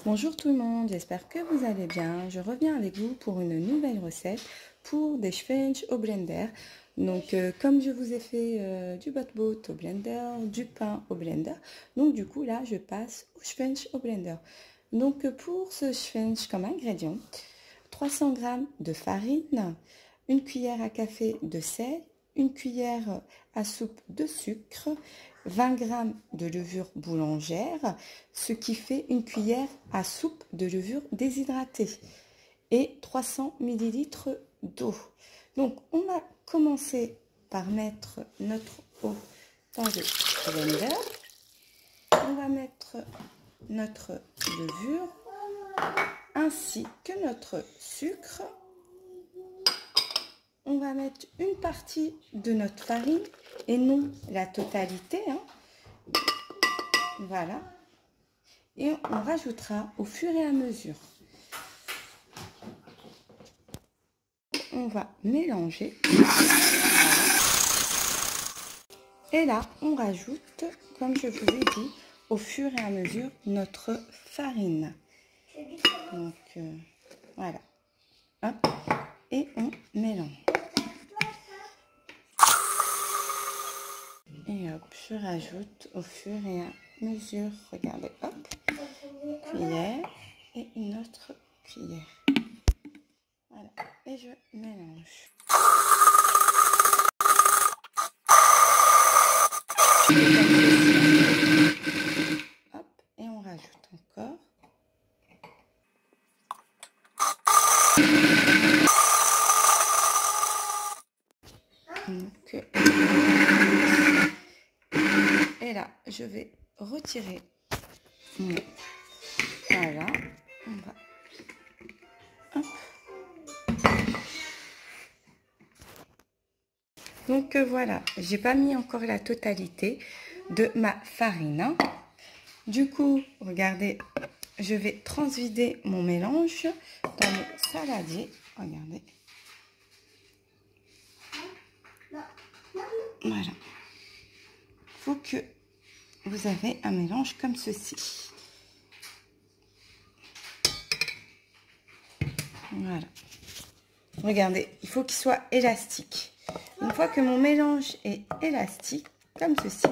Bonjour tout le monde, j'espère que vous allez bien. Je reviens avec vous pour une nouvelle recette pour des schwenks au blender. Donc comme je vous ai fait du botbot au blender, du pain au blender, donc du coup là je passe au schwenk au blender. Donc pour ce schwenk comme ingrédient, 300 g de farine, une cuillère à café de sel, une cuillère à soupe de sucre, 20 g de levure boulangère, ce qui fait une cuillère à soupe de levure déshydratée et 300 ml d'eau. Donc on va commencer par mettre notre eau dans le blender. On va mettre notre levure ainsi que notre sucre. On va mettre une partie de notre farine et non la totalité, hein. Voilà. Et on rajoutera au fur et à mesure. On va mélanger. Et là, on rajoute, comme je vous ai dit, au fur et à mesure notre farine. Donc, voilà. Hop. Et on mélange. Et hop, je rajoute au fur et à mesure. Regardez, hop. Une cuillère et une autre cuillère. Voilà. Et je mélange. Hop. Et on rajoute encore. Donc, et là, je vais retirer mon... Voilà. On va... Hop. Donc voilà, j'ai pas mis encore la totalité de ma farine, hein. Du coup, regardez, je vais transvider mon mélange dans le saladier. Regardez. Voilà. Il faut que vous avez un mélange comme ceci. Voilà. Regardez, il faut qu'il soit élastique. Une fois que mon mélange est élastique, comme ceci,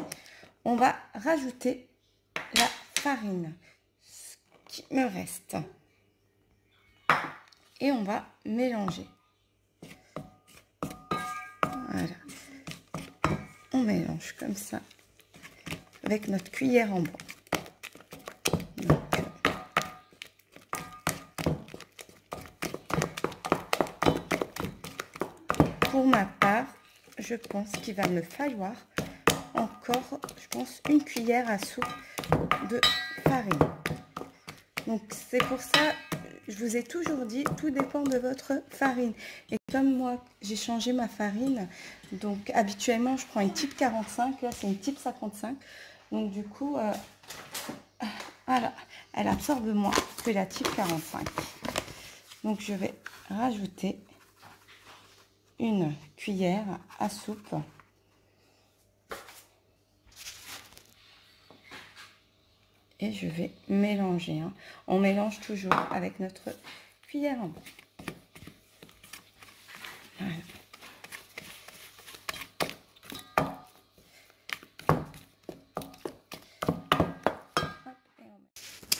on va rajouter la farine, ce qui me reste. Et on va mélanger. Voilà. On mélange comme ça avec notre cuillère en bois. Donc, pour ma part, je pense qu'il va me falloir encore, je pense, une cuillère à soupe de farine. Donc c'est pour ça, je vous ai toujours dit, tout dépend de votre farine. Et comme moi, j'ai changé ma farine, donc habituellement, je prends une type 45, là c'est une type 55. Donc du coup, voilà, elle absorbe moins que la type 45. Donc je vais rajouter une cuillère à soupe. Et je vais mélanger, hein. On mélange toujours avec notre cuillère en bois. Voilà.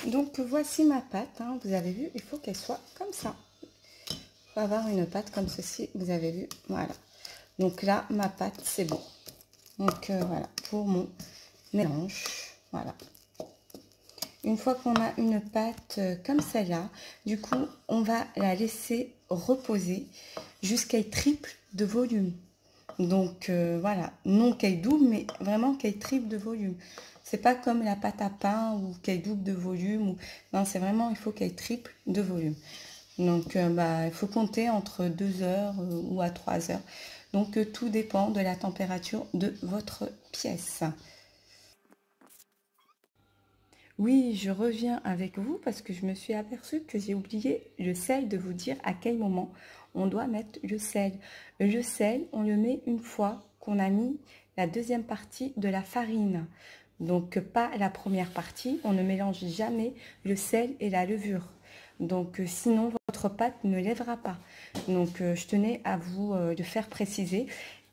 Donc voici ma pâte, hein. Vous avez vu, il faut qu'elle soit comme ça. Il faut avoir une pâte comme ceci, vous avez vu, voilà. Donc là, ma pâte, c'est bon. Donc voilà, pour mon mélange, voilà. Une fois qu'on a une pâte comme celle-là, du coup, on va la laisser reposer jusqu'à triple de volume. Donc voilà, non qu'elle double, mais vraiment qu'elle triple de volume. C'est pas comme la pâte à pain ou qu'elle double de volume. Ou... Non, c'est vraiment, il faut qu'elle triple de volume. Donc il faut compter entre 2 heures ou à 3 heures. Donc tout dépend de la température de votre pièce. Oui, je reviens avec vous parce que je me suis aperçue que j'ai oublié le sel, de vous dire à quel moment on doit mettre le sel. Le sel, on le met une fois qu'on a mis la deuxième partie de la farine. Donc pas la première partie, on ne mélange jamais le sel et la levure. Donc sinon votre pâte ne lèvera pas. Donc je tenais à vous de faire préciser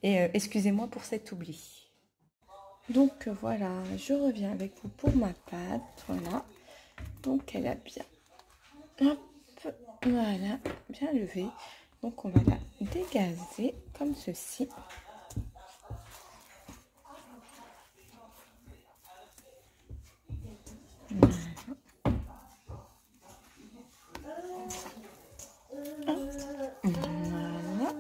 et excusez-moi pour cet oubli. Donc voilà, je reviens avec vous pour ma pâte, voilà. Donc elle a bien, hop, voilà, bien levé. Donc on va la dégazer comme ceci. Voilà. Voilà.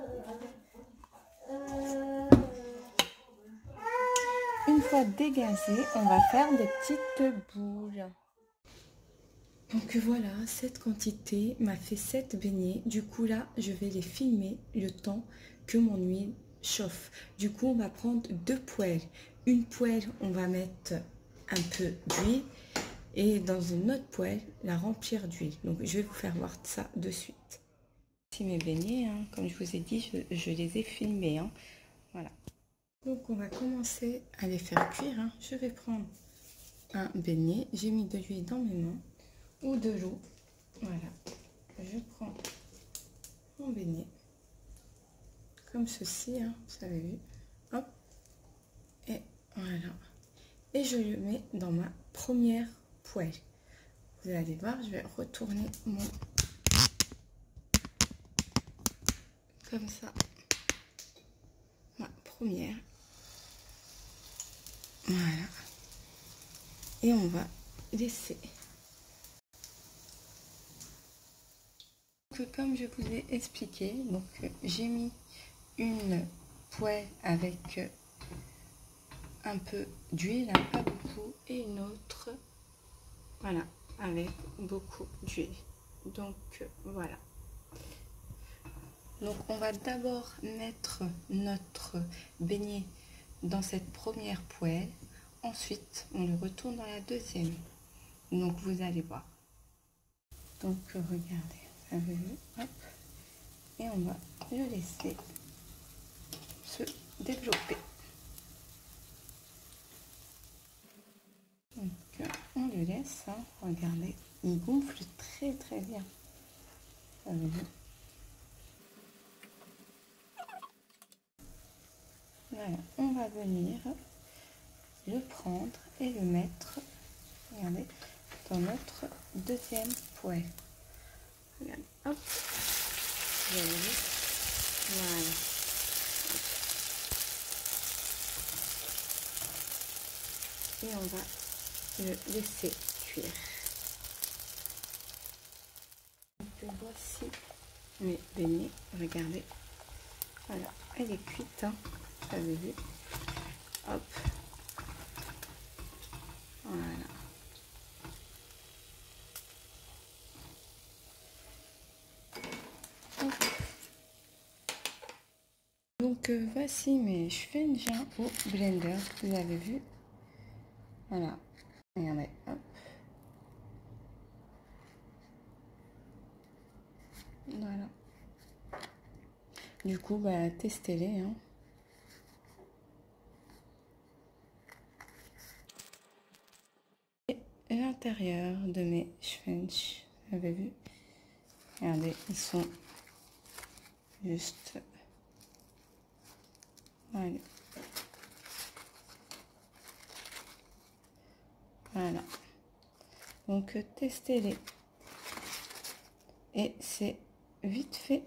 Une fois dégazé, on va faire des petites boules. Donc voilà, cette quantité m'a fait 7 beignets. Du coup là, je vais les filmer le temps que mon huile chauffe. Du coup, on va prendre 2 poêles. Une poêle, on va mettre un peu d'huile et dans une autre poêle, la remplir d'huile. Donc je vais vous faire voir ça de suite. Voici mes beignets, hein. Comme je vous ai dit, je les ai filmés. Hein. Voilà. Donc on va commencer à les faire cuire. Hein. Je vais prendre un beignet. J'ai mis de l'huile dans mes mains ou de l'eau. Voilà. Je prends mon beignet comme ceci, hein, vous avez vu. Hop. Et voilà. Et je le mets dans ma première poêle. Vous allez voir, je vais retourner mon... Comme ça. Ma première. Voilà. Et on va laisser. Donc, comme je vous ai expliqué, donc j'ai mis une poêle avec un peu d'huile, hein, pas beaucoup, et une autre, voilà, avec beaucoup d'huile. Donc voilà. Donc on va d'abord mettre notre beignet dans cette première poêle. Ensuite, on le retourne dans la deuxième. Donc vous allez voir. Donc regardez, vous avez vu, hop, et on va le laisser se développer. Donc on le laisse, hein, regardez, il gonfle très très bien. Vous avez vu. Voilà, on va venir le prendre et le mettre, regardez, dans notre deuxième poêle. Regardez, hop, vous avez vu, voilà. Et on va le laisser cuire. Donc voici mes beignets, regardez, voilà, elle est cuite, hein, vous avez vu, hop, voilà. Donc voici mes Schweinchen au blender, vous avez vu, voilà, regardez, hop. Voilà. Du coup, bah, testez-les. Hein. Et l'intérieur de mes Schweinchen, vous avez vu? Regardez, ils sont juste... Voilà. Voilà. Donc, testez-les. Et c'est vite fait